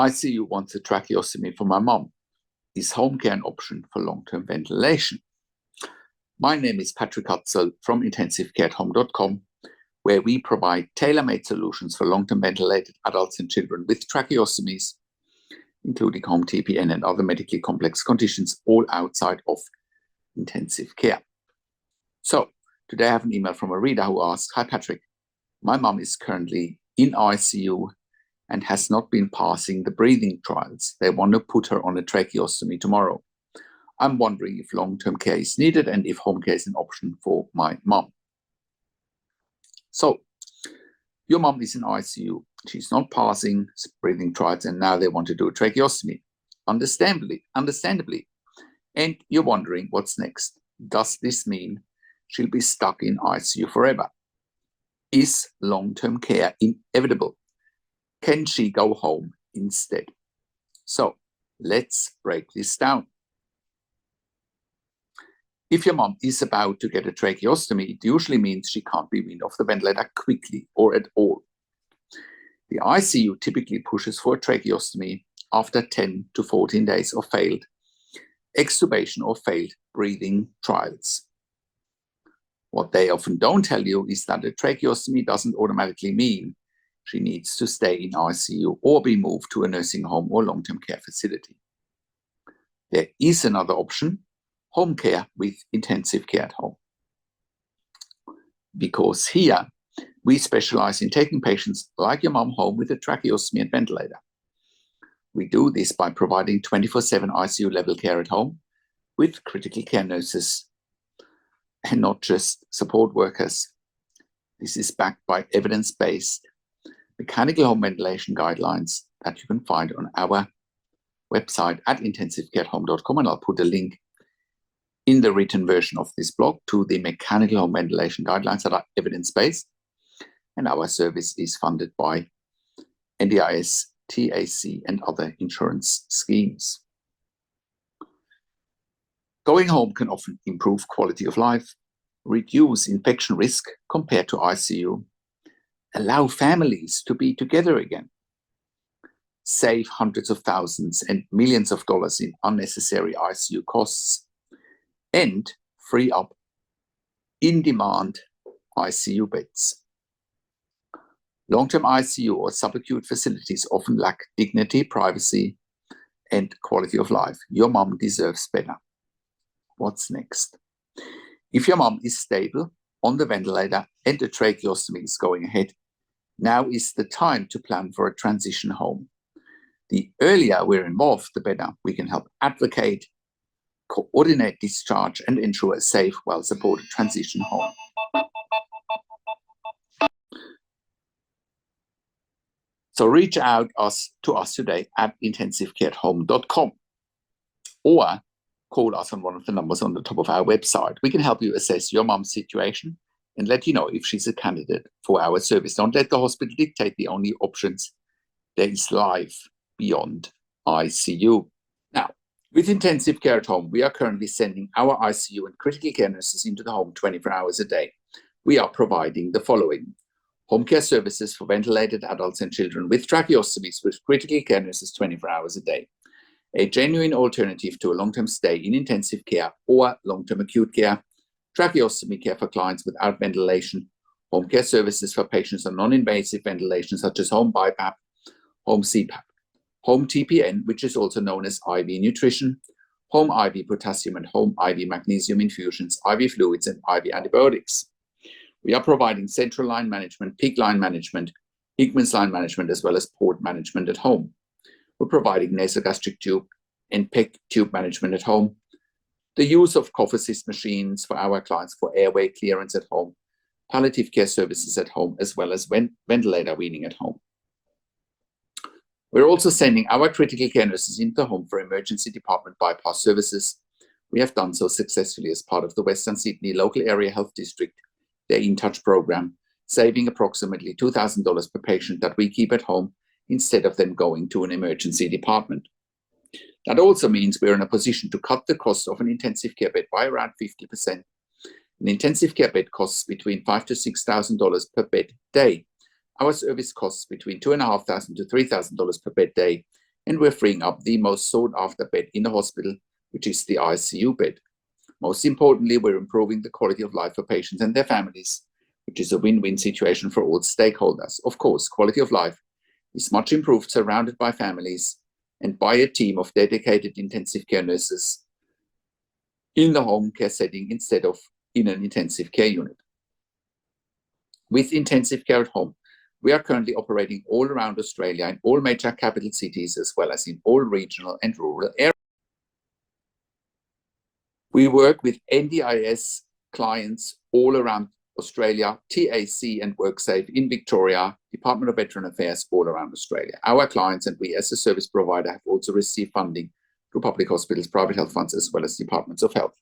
ICU wants a tracheostomy for my mom. Is home care an option for long-term ventilation? My name is Patrick Hutzel from intensivecareathome.com, where we provide tailor-made solutions for long-term ventilated adults and children with tracheostomies, including home TPN and other medically complex conditions, all outside of intensive care. So today I have an email from a reader who asks, "Hi Patrick, my mom is currently in ICU and has not been passing the breathing trials. They want to put her on a tracheostomy tomorrow. I'm wondering if long-term care is needed and if home care is an option for my mom." So your mom is in ICU. She's not passing breathing trials and now they want to do a tracheostomy. Understandably. And you're wondering what's next. Does this mean she'll be stuck in ICU forever? Is long-term care inevitable? Can she go home instead? So let's break this down. If your mom is about to get a tracheostomy, it usually means she can't be weaned off the ventilator quickly or at all. The ICU typically pushes for a tracheostomy after 10 to 14 days of failed extubation or failed breathing trials. What they often don't tell you is that a tracheostomy doesn't automatically mean she needs to stay in ICU or be moved to a nursing home or long-term care facility. There is another option, home care with intensive care at home. Because here, we specialize in taking patients like your mom home with a tracheostomy and ventilator. We do this by providing 24/7 ICU level care at home with critical care nurses and not just support workers. This is backed by evidence-based mechanical home ventilation guidelines that you can find on our website at intensivecareathome.com, and I'll put a link in the written version of this blog to the mechanical home ventilation guidelines that are evidence-based, and our service is funded by NDIS, TAC, and other insurance schemes. Going home can often improve quality of life, reduce infection risk compared to ICU, allow families to be together again, save hundreds of thousands and millions of dollars in unnecessary ICU costs, and free up in-demand ICU beds. Long-term ICU or subacute facilities often lack dignity, privacy, and quality of life. Your mom deserves better. What's next? If your mom is stable on the ventilator and the tracheostomy is going ahead, now is the time to plan for a transition home. The earlier we're involved, the better. We can help advocate, coordinate discharge, and ensure a safe, well-supported transition home. So reach out to us today at intensivecareathome.com or call us on one of the numbers on the top of our website. We can help you assess your mom's situation and let you know if she's a candidate for our service. Don't let the hospital dictate the only options. There is life beyond ICU. Now, with Intensive Care at Home, we are currently sending our ICU and critical care nurses into the home 24 hours a day. We are providing the following: home care services for ventilated adults and children with tracheostomies with critical care nurses 24 hours a day. A genuine alternative to a long-term stay in intensive care or long-term acute care, tracheostomy care for clients without ventilation, home care services for patients on non-invasive ventilation such as home BiPAP, home CPAP, home TPN, which is also known as IV nutrition, home IV potassium and home IV magnesium infusions, IV fluids, and IV antibiotics. We are providing central line management, PICC line management, Hickman's line management, as well as port management at home. We're providing nasogastric tube and PEG tube management at home, the use of cough assist machines for our clients for airway clearance at home, palliative care services at home, as well as ventilator weaning at home. We're also sending our critical care nurses into the home for emergency department bypass services. We have done so successfully as part of the Western Sydney Local Area Health District, their In Touch program, saving approximately $2,000 per patient that we keep at home instead of them going to an emergency department. That also means we're in a position to cut the cost of an intensive care bed by around 50%. An intensive care bed costs between $5,000 to $6,000 per bed day. Our service costs between $2,500 to $3,000 per bed day, and we're freeing up the most sought after bed in the hospital, which is the ICU bed. Most importantly, we're improving the quality of life for patients and their families, which is a win-win situation for all stakeholders. Of course, quality of life is much improved surrounded by families and by a team of dedicated intensive care nurses in the home care setting instead of in an intensive care unit. With intensive care at home, we are currently operating all around Australia in all major capital cities as well as in all regional and rural areas. We work with NDIS clients all around Australia, TAC and WorkSafe in Victoria, Department of Veteran Affairs all around Australia. Our clients and we as a service provider have also received funding through public hospitals, private health funds, as well as departments of health.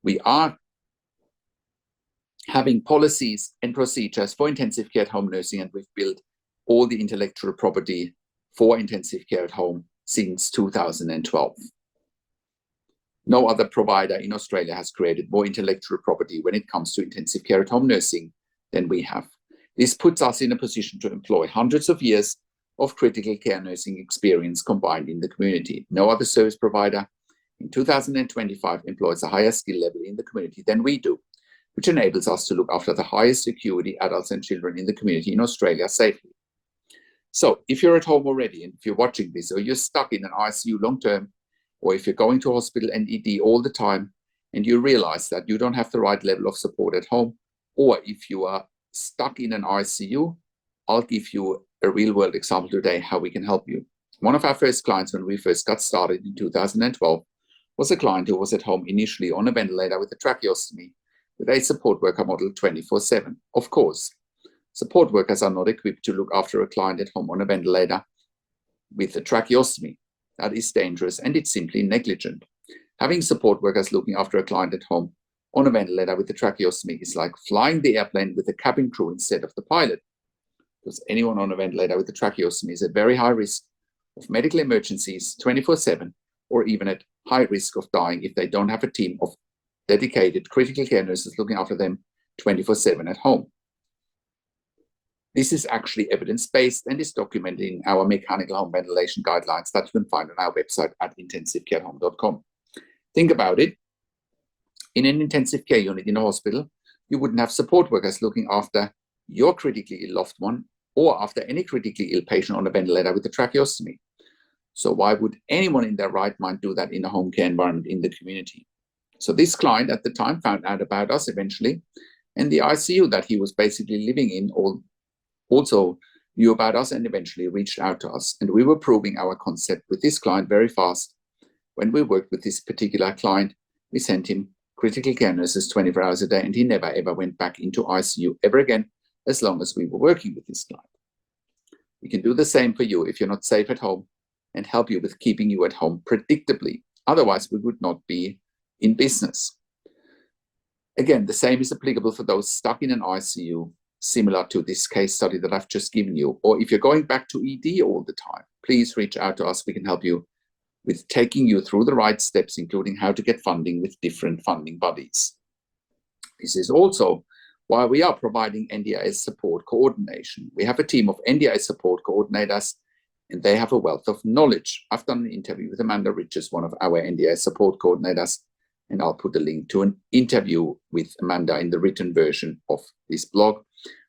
We are having policies and procedures for intensive care at home nursing, and we've built all the intellectual property for intensive care at home since 2012. No other provider in Australia has created more intellectual property when it comes to intensive care at home nursing than we have. This puts us in a position to employ hundreds of years of critical care nursing experience combined in the community. No other service provider in 2025 employs a higher skill level in the community than we do, which enables us to look after the highest acuity adults and children in the community in Australia safely. So if you're at home already, and if you're watching this, or you're stuck in an ICU long-term, or if you're going to hospital and ED all the time, and you realize that you don't have the right level of support at home, or if you are stuck in an ICU, I'll give you a real-world example today how we can help you. One of our first clients when we first got started in 2012 was a client who was at home initially on a ventilator with a tracheostomy with a support worker model 24/7. Of course, support workers are not equipped to look after a client at home on a ventilator with a tracheostomy. That is dangerous and it's simply negligent. Having support workers looking after a client at home on a ventilator with a tracheostomy is like flying the airplane with a cabin crew instead of the pilot, because anyone on a ventilator with a tracheostomy is at very high risk of medical emergencies 24/7, or even at high risk of dying if they don't have a team of dedicated critical care nurses looking after them 24/7 at home. This is actually evidence-based and is documented in our mechanical home ventilation guidelines that you can find on our website at intensivecarehome.com. Think about it. In an intensive care unit in a hospital, you wouldn't have support workers looking after your critically ill loved one or after any critically ill patient on a ventilator with a tracheostomy. So why would anyone in their right mind do that in a home care environment in the community? So this client at the time found out about us eventually, and the ICU that he was basically living in also knew about us and eventually reached out to us. And we were proving our concept with this client very fast. When we worked with this particular client, we sent him critical care nurses 24 hours a day, and he never ever went back into ICU ever again as long as we were working with this client. We can do the same for you if you're not safe at home and help you with keeping you at home predictably. Otherwise, we would not be in business. Again, the same is applicable for those stuck in an ICU, similar to this case study that I've just given you. Or if you're going back to ED all the time, please reach out to us. We can help you with taking you through the right steps, including how to get funding with different funding bodies. This is also why we are providing NDIS support coordination. We have a team of NDIS support coordinators, and they have a wealth of knowledge. I've done an interview with Amanda Richards, one of our NDIS support coordinators, and I'll put a link to an interview with Amanda in the written version of this blog.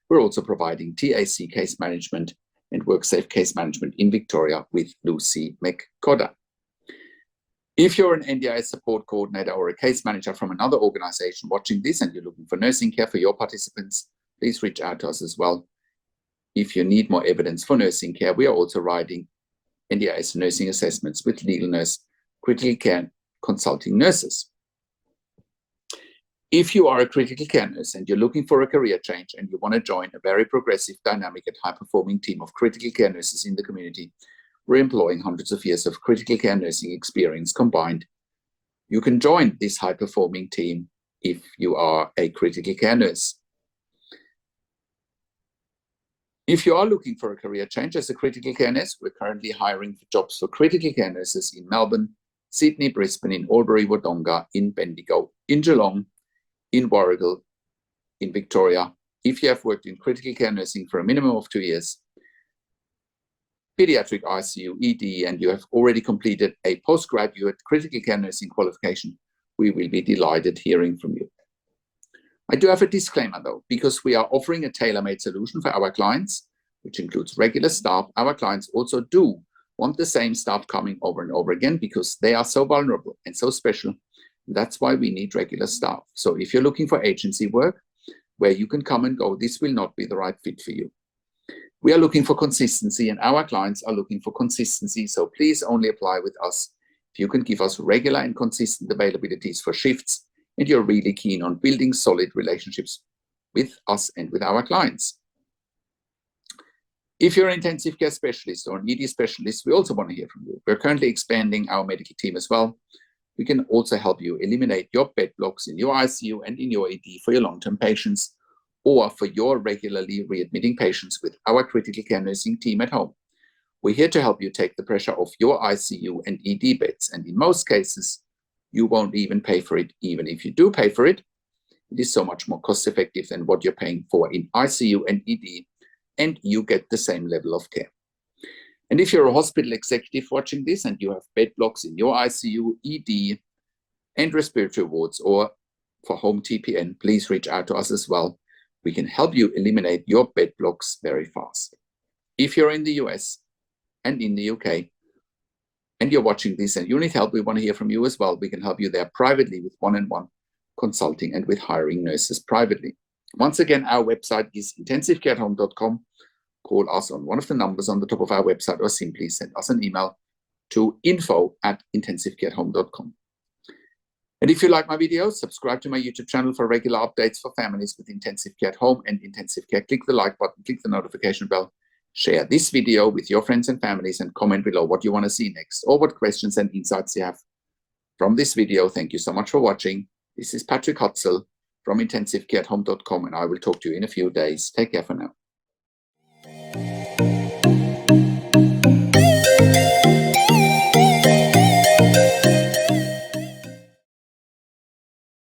We're also providing TAC case management and WorkSafe case management in Victoria with Lucy McCodder. If you're an NDIS support coordinator or a case manager from another organization watching this and you're looking for nursing care for your participants, please reach out to us as well. If you need more evidence for nursing care, we are also writing NDIS nursing assessments with legal nurse, critical care consulting nurses. If you are a critical care nurse and you're looking for a career change and you want to join a very progressive, dynamic, and high-performing team of critical care nurses in the community, we're employing hundreds of years of critical care nursing experience combined. You can join this high-performing team if you are a critical care nurse. If you are looking for a career change as a critical care nurse, we're currently hiring for jobs for critical care nurses in Melbourne, Sydney, Brisbane, in Albury, Wodonga, in Bendigo, in Geelong, in Warragul, in Victoria. If you have worked in critical care nursing for a minimum of 2 years, pediatric ICU, ED, and you have already completed a postgraduate critical care nursing qualification, we will be delighted hearing from you. I do have a disclaimer though, because we are offering a tailor-made solution for our clients, which includes regular staff. Our clients also do want the same staff coming over and over again because they are so vulnerable and so special. That's why we need regular staff. So if you're looking for agency work where you can come and go, this will not be the right fit for you. We are looking for consistency and our clients are looking for consistency. So please only apply with us if you can give us regular and consistent availabilities for shifts and you're really keen on building solid relationships with us and with our clients. If you're an intensive care specialist or an ED specialist, we also want to hear from you. We're currently expanding our medical team as well. We can also help you eliminate your bed blocks in your ICU and in your ED for your long-term patients or for your regularly readmitting patients with our critical care nursing team at home. We're here to help you take the pressure off your ICU and ED beds, and in most cases, you won't even pay for it. Even if you do pay for it, it is so much more cost-effective than what you're paying for in ICU and ED, and you get the same level of care. And if you're a hospital executive watching this and you have bed blocks in your ICU, ED, and respiratory wards, or for home TPN, please reach out to us as well. We can help you eliminate your bed blocks very fast. If you're in the US and in the UK, and you're watching this and you need help, we want to hear from you as well. We can help you there privately with one-on-one consulting and with hiring nurses privately. Once again, our website is intensivecareathome.com. Call us on one of the numbers on the top of our website or simply send us an email to info@intensivecareathome.com. And if you like my videos, subscribe to my YouTube channel for regular updates for families with intensive care at home and intensive care. Click the like button, click the notification bell, share this video with your friends and families, and comment below what you want to see next or what questions and insights you have from this video. Thank you so much for watching. This is Patrick Hutzel from intensivecareathome.com, and I will talk to you in a few days. Take care for now.